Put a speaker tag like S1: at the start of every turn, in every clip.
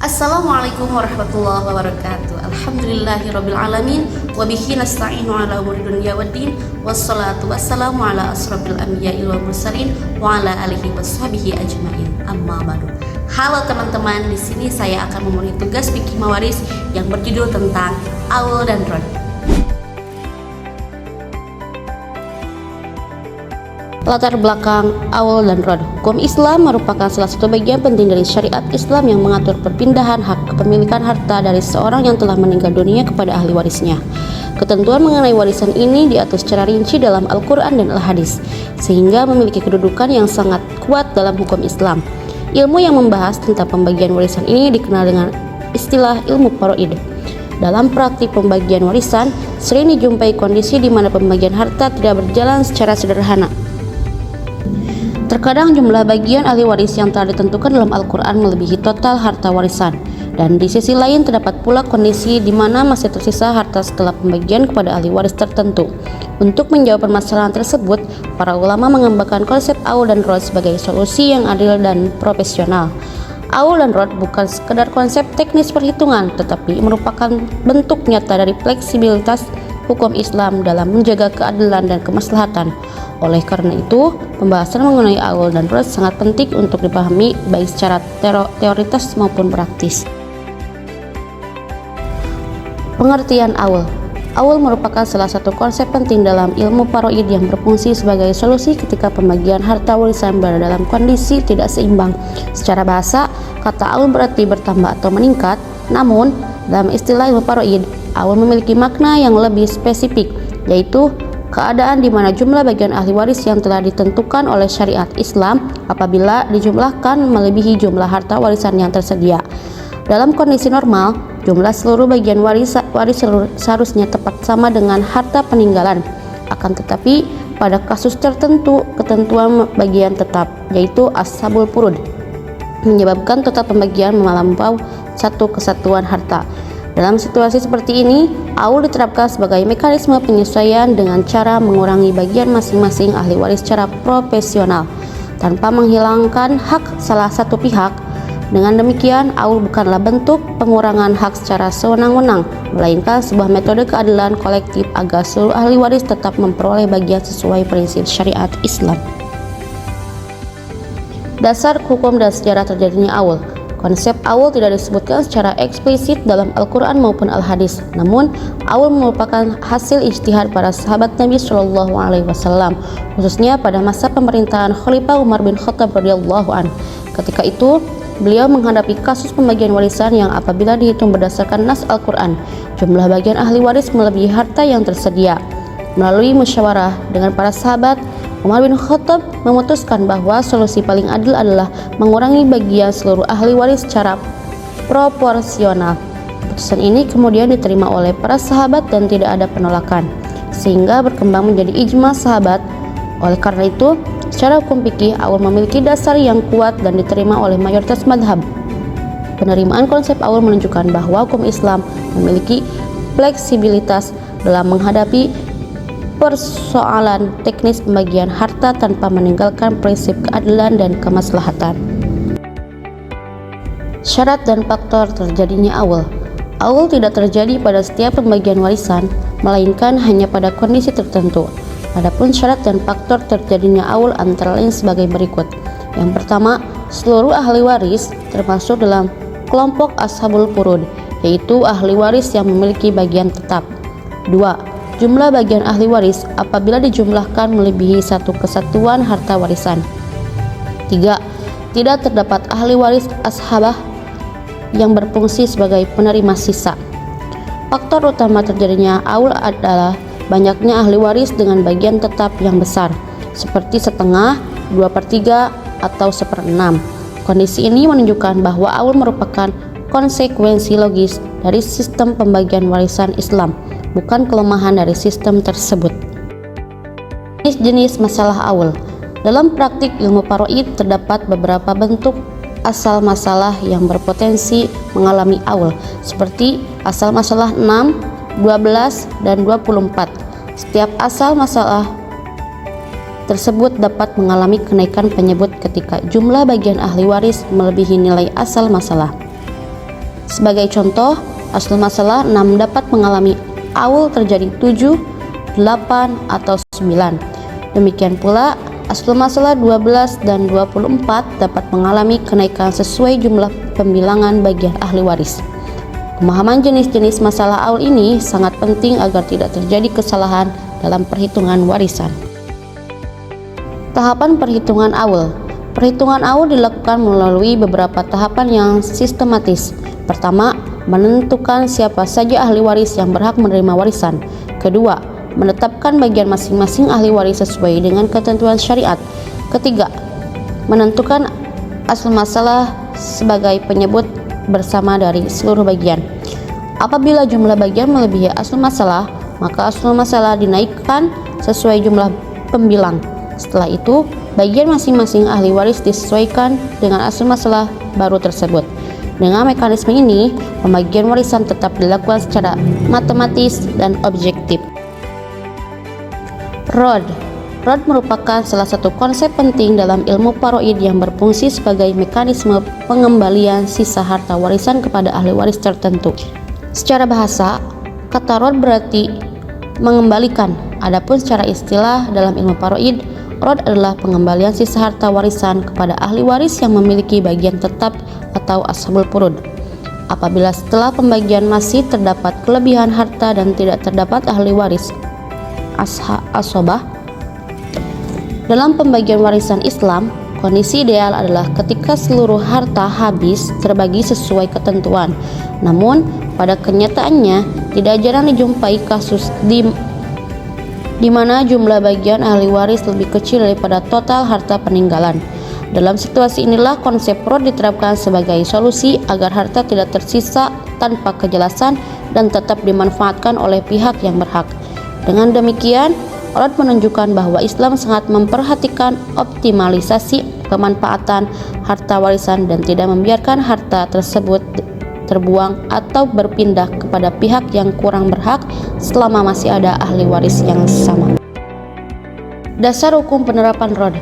S1: Assalamualaikum warahmatullahi wabarakatuh. Alhamdulillahirabbil alamin wa bihi nasta'inu ala umuri dunya waddin wassalatu wassalamu ala asrofil anbiya'i wal mursalin wa ala alihi washabihi ajmain. Amma ba'du. Halo teman-teman, di sini saya akan memenuhi tugas fikih mawaris yang berjudul tentang aul dan rod. Latar belakang aul dan rod. Hukum Islam merupakan salah satu bagian penting dari syariat Islam yang mengatur perpindahan hak kepemilikan harta dari seorang yang telah meninggal dunia kepada ahli warisnya. Ketentuan mengenai warisan ini diatur secara rinci dalam Al-Quran dan Al-Hadis, sehingga memiliki kedudukan yang sangat kuat dalam hukum Islam. Ilmu yang membahas tentang pembagian warisan ini dikenal dengan istilah ilmu faraid. Dalam praktik pembagian warisan, sering dijumpai kondisi di mana pembagian harta tidak berjalan secara sederhana. Terkadang jumlah bagian ahli waris yang telah ditentukan dalam Al-Quran melebihi total harta warisan, dan di sisi lain terdapat pula kondisi di mana masih tersisa harta setelah pembagian kepada ahli waris tertentu. Untuk menjawab permasalahan tersebut, para ulama mengembangkan konsep aul dan rod sebagai solusi yang adil dan profesional. Aul dan rod bukan sekedar konsep teknis perhitungan, tetapi merupakan bentuk nyata dari fleksibilitas hukum Islam dalam menjaga keadilan dan kemaslahatan. Oleh karena itu, pembahasan mengenai aul dan rod sangat penting untuk dipahami baik secara teoritis maupun praktis. Pengertian aul. Aul merupakan salah satu konsep penting dalam ilmu faraid yang berfungsi sebagai solusi ketika pembagian harta warisan berada dalam kondisi tidak seimbang. Secara bahasa, kata aul berarti bertambah atau meningkat, namun dalam istilah ilmu faraid, aul memiliki makna yang lebih spesifik, yaitu keadaan di mana jumlah bagian ahli waris yang telah ditentukan oleh syariat Islam apabila dijumlahkan melebihi jumlah harta warisan yang tersedia. Dalam kondisi normal, jumlah seluruh bagian waris seharusnya tepat sama dengan harta peninggalan. Akan tetapi, pada kasus tertentu, ketentuan bagian tetap, yaitu ashabul furud, menyebabkan total pembagian melampaui satu kesatuan harta. Dalam situasi seperti ini, aul diterapkan sebagai mekanisme penyesuaian dengan cara mengurangi bagian masing-masing ahli waris secara profesional, tanpa menghilangkan hak salah satu pihak. Dengan demikian, aul bukanlah bentuk pengurangan hak secara sewenang-wenang, melainkan sebuah metode keadilan kolektif agar seluruh ahli waris tetap memperoleh bagian sesuai prinsip syariat Islam. Dasar hukum dan sejarah terjadinya aul. Konsep aul tidak disebutkan secara eksplisit dalam Al-Quran maupun Al-Hadis. Namun, aul merupakan hasil ijtihad para sahabat Nabi Shallallahu Alaihi Wasallam, khususnya pada masa pemerintahan Khalifah Umar bin Khattab radhiyallahu an. Ketika itu, beliau menghadapi kasus pembagian warisan yang apabila dihitung berdasarkan nas Al-Quran, jumlah bagian ahli waris melebihi harta yang tersedia. Melalui musyawarah dengan para sahabat, Umar bin Khattab memutuskan bahwa solusi paling adil adalah mengurangi bagian seluruh ahli waris secara proporsional. Keputusan ini kemudian diterima oleh para sahabat dan tidak ada penolakan, sehingga berkembang menjadi ijma sahabat. Oleh karena itu, secara hukum fikih, aul memiliki dasar yang kuat dan diterima oleh mayoritas madhab. Penerimaan konsep aul menunjukkan bahwa hukum Islam memiliki fleksibilitas dalam menghadapi persoalan teknis pembagian harta tanpa meninggalkan prinsip keadilan dan kemaslahatan. Syarat dan faktor terjadinya aul. Aul tidak terjadi pada setiap pembagian warisan, melainkan hanya pada kondisi tertentu. Adapun syarat dan faktor terjadinya aul antara lain sebagai berikut. Yang pertama, seluruh ahli waris termasuk dalam kelompok ashabul furud, yaitu ahli waris yang memiliki bagian tetap. 2. Jumlah bagian ahli waris apabila dijumlahkan melebihi satu kesatuan harta warisan. 3. Tidak terdapat ahli waris ashabah yang berfungsi sebagai penerima sisa. Faktor utama terjadinya aul adalah banyaknya ahli waris dengan bagian tetap yang besar, seperti setengah, 2/3, atau 1/6. Kondisi ini menunjukkan bahwa aul merupakan konsekuensi logis dari sistem pembagian warisan Islam, bukan kelemahan dari sistem tersebut. Jenis masalah aul. Dalam praktik ilmu faraid terdapat beberapa bentuk asal masalah yang berpotensi mengalami aul, seperti asal masalah 6, 12, dan 24. Setiap asal masalah tersebut dapat mengalami kenaikan penyebut ketika jumlah bagian ahli waris melebihi nilai asal masalah. Sebagai contoh, aslul masalah 6 dapat mengalami awal terjadi 7, 8, atau 9. Demikian pula, aslul masalah 12 dan 24 dapat mengalami kenaikan sesuai jumlah pembilangan bagian ahli waris. Pemahaman jenis-jenis masalah awal ini sangat penting agar tidak terjadi kesalahan dalam perhitungan warisan. Tahapan perhitungan awal. Perhitungan awal dilakukan melalui beberapa tahapan yang sistematis. Pertama, menentukan siapa saja ahli waris yang berhak menerima warisan. Kedua, menetapkan bagian masing-masing ahli waris sesuai dengan ketentuan syariat. Ketiga, menentukan asal masalah sebagai penyebut bersama dari seluruh bagian. Apabila jumlah bagian melebihi asal masalah, maka asal masalah dinaikkan sesuai jumlah pembilang. Setelah itu, bagian masing-masing ahli waris disesuaikan dengan asal masalah baru tersebut. Dengan mekanisme ini, pembagian warisan tetap dilakukan secara matematis dan objektif. Rod merupakan salah satu konsep penting dalam ilmu faraid yang berfungsi sebagai mekanisme pengembalian sisa harta warisan kepada ahli waris tertentu. Secara bahasa, kata rod berarti mengembalikan. Adapun secara istilah dalam ilmu faraid, rod adalah pengembalian sisa harta warisan kepada ahli waris yang memiliki bagian tetap atau ashabul furud. Apabila setelah pembagian masih terdapat kelebihan harta dan tidak terdapat ahli waris asobah. Dalam pembagian warisan Islam, kondisi ideal adalah ketika seluruh harta habis terbagi sesuai ketentuan. Namun, pada kenyataannya tidak jarang dijumpai kasus di mana jumlah bagian ahli waris lebih kecil daripada total harta peninggalan. Dalam situasi inilah konsep rod diterapkan sebagai solusi agar harta tidak tersisa tanpa kejelasan dan tetap dimanfaatkan oleh pihak yang berhak. Dengan demikian, rod menunjukkan bahwa Islam sangat memperhatikan optimalisasi pemanfaatan harta warisan dan tidak membiarkan harta tersebut terbuang atau berpindah kepada pihak yang kurang berhak selama masih ada ahli waris yang sama. Dasar hukum penerapan rod.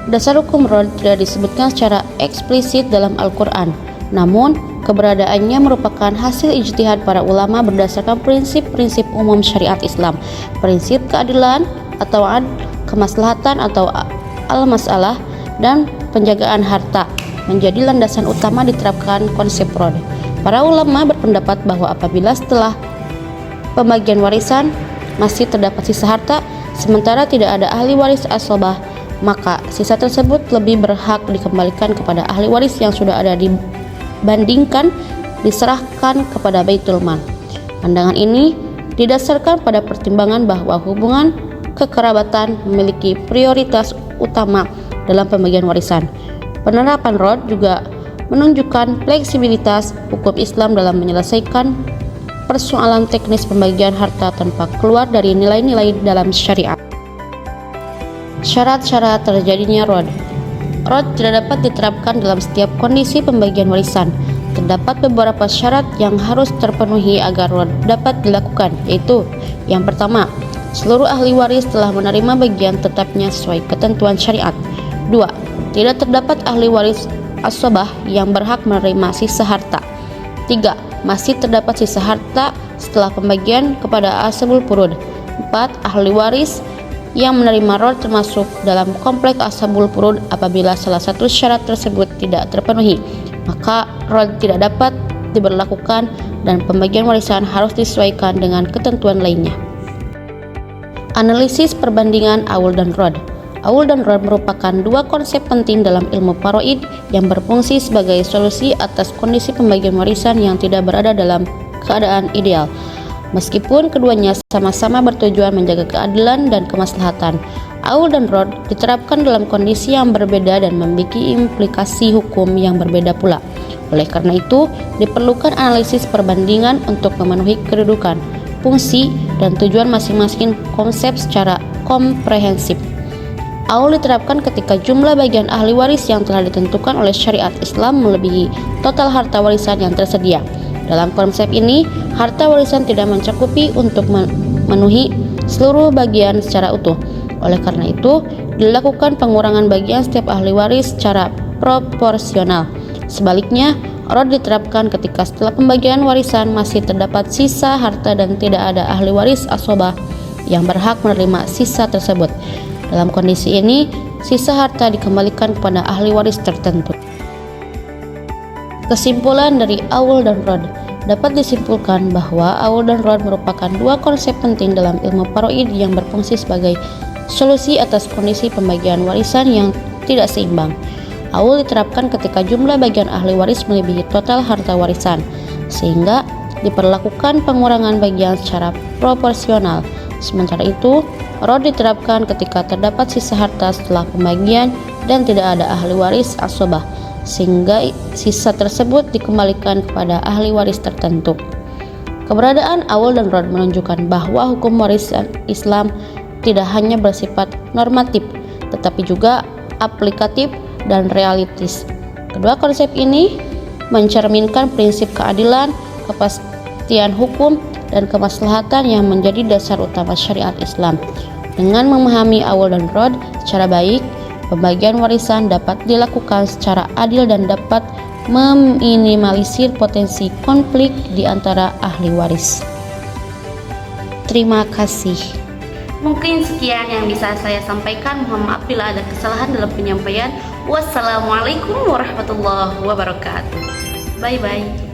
S1: Dasar hukum rod tidak disebutkan secara eksplisit dalam Al-Quran, namun keberadaannya merupakan hasil ijtihad para ulama berdasarkan prinsip-prinsip umum syariat Islam, prinsip keadilan atau kemaslahatan atau al-masalah, dan penjagaan harta menjadi landasan utama diterapkan konsep rod. Para ulama berpendapat bahwa apabila setelah pembagian warisan masih terdapat sisa harta, sementara tidak ada ahli waris asobah, maka sisa tersebut lebih berhak dikembalikan kepada ahli waris yang sudah ada dibandingkan diserahkan kepada Baitul Mal. Pandangan ini didasarkan pada pertimbangan bahwa hubungan kekerabatan memiliki prioritas utama dalam pembagian warisan. Penerapan rod juga menunjukkan fleksibilitas hukum Islam dalam menyelesaikan persoalan teknis pembagian harta tanpa keluar dari nilai-nilai dalam syariat. Syarat-syarat terjadinya rod. Rod tidak dapat diterapkan dalam setiap kondisi pembagian warisan. Terdapat beberapa syarat yang harus terpenuhi agar rod dapat dilakukan, yaitu yang pertama, seluruh ahli waris telah menerima bagian tetapnya sesuai ketentuan syariat. 2. Tidak terdapat ahli waris asobah yang berhak menerima sisa harta. 3. Masih terdapat sisa harta setelah pembagian kepada ashabul furud. 4. Ahli waris yang menerima rod termasuk dalam kompleks ashabul furud. Apabila salah satu syarat tersebut tidak terpenuhi, maka rod tidak dapat diberlakukan dan pembagian warisan harus disesuaikan dengan ketentuan lainnya. Analisis perbandingan aul dan rod. Aul dan rod merupakan dua konsep penting dalam ilmu faraid yang berfungsi sebagai solusi atas kondisi pembagian warisan yang tidak berada dalam keadaan ideal. Meskipun keduanya sama-sama bertujuan menjaga keadilan dan kemaslahatan, aul dan rod diterapkan dalam kondisi yang berbeda dan memiliki implikasi hukum yang berbeda pula. Oleh karena itu, diperlukan analisis perbandingan untuk memenuhi kedudukan, fungsi, dan tujuan masing-masing konsep secara komprehensif. Aul diterapkan ketika jumlah bagian ahli waris yang telah ditentukan oleh syariat Islam melebihi total harta warisan yang tersedia. Dalam konsep ini, harta warisan tidak mencakupi untuk memenuhi seluruh bagian secara utuh. Oleh karena itu, dilakukan pengurangan bagian setiap ahli waris secara proporsional. Sebaliknya, Rod diterapkan ketika setelah pembagian warisan masih terdapat sisa harta dan tidak ada ahli waris asobah yang berhak menerima sisa tersebut. Dalam kondisi ini, sisa harta dikembalikan kepada ahli waris tertentu. Kesimpulan dari Aul dan Rod. Dapat disimpulkan bahwa Aul dan Rod merupakan dua konsep penting dalam ilmu paroid yang berfungsi sebagai solusi atas kondisi pembagian warisan yang tidak seimbang. Aul diterapkan ketika jumlah bagian ahli waris melebihi total harta warisan, sehingga diperlakukan pengurangan bagian secara proporsional. Sementara itu, Rod diterapkan ketika terdapat sisa harta setelah pembagian dan tidak ada ahli waris asobah, sehingga sisa tersebut dikembalikan kepada ahli waris tertentu. Keberadaan Aul dan Rod menunjukkan bahwa hukum warisan Islam tidak hanya bersifat normatif, tetapi juga aplikatif dan realistis. Kedua konsep ini mencerminkan prinsip keadilan, kepastian hukum, dan kemaslahatan yang menjadi dasar utama syariat Islam. Dengan memahami Aul dan Rod secara baik, pembagian warisan dapat dilakukan secara adil dan dapat meminimalisir potensi konflik di antara ahli waris. Terima kasih. Mungkin sekian yang bisa saya sampaikan. Mohon maaf bila ada kesalahan dalam penyampaian. Wassalamualaikum warahmatullahi wabarakatuh. Bye bye.